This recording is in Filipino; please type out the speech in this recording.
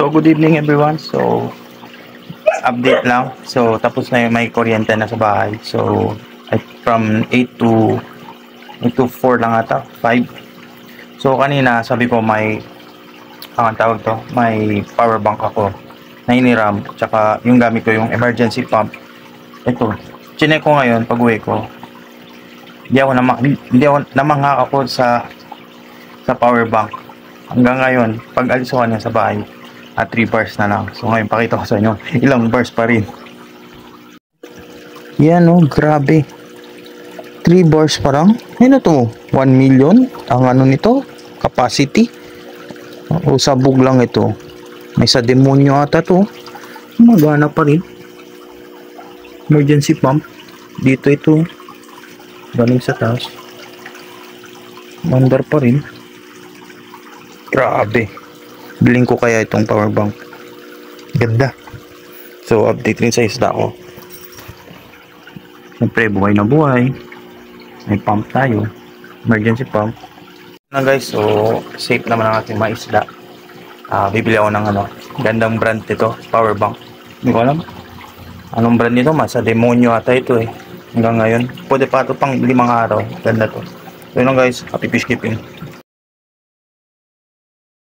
So, good evening everyone. So, update lang. So, tapos na yung may kuryente na sa bahay. So, from 8 to 4 lang ata, 5. So, kanina sabi ko ang tawag to, may power bank ako na hiniram. Tsaka yung gamit ko yung emergency pump. Ito, chinek ko ngayon pag uwi ko. Hindi ako namangha ako sa power bank. Hanggang ngayon, pag alis ko niya sa bahay, 3 bars na lang. So ngayon pakita ko sa inyo, ilang bars pa rin. Yan grabe. 3 bars pa lang. Ano to? 1 million? Ang ano nito? Capacity? O sabog lang ito. May sa demonyo ata to. Magana pa rin. Emergency pump. Dito ito. Galing sa taas. Mandar pa rin. Grabe. Biling ko kaya itong power bank. Ganda. So, update rin sa isda ko. Siyempre, buhay na buhay. May pump tayo. Emergency pump. Na guys, so, safe naman ang ating mga isda. Bibili ako ng gandang brand nito. Power bank. Hindi ko alam. Anong brand nito? Masa demonyo ata ito eh. Hanggang ngayon. Pwede pa ito pang 5 araw. Ganda to. So, yun lang guys. Happy fish keeping.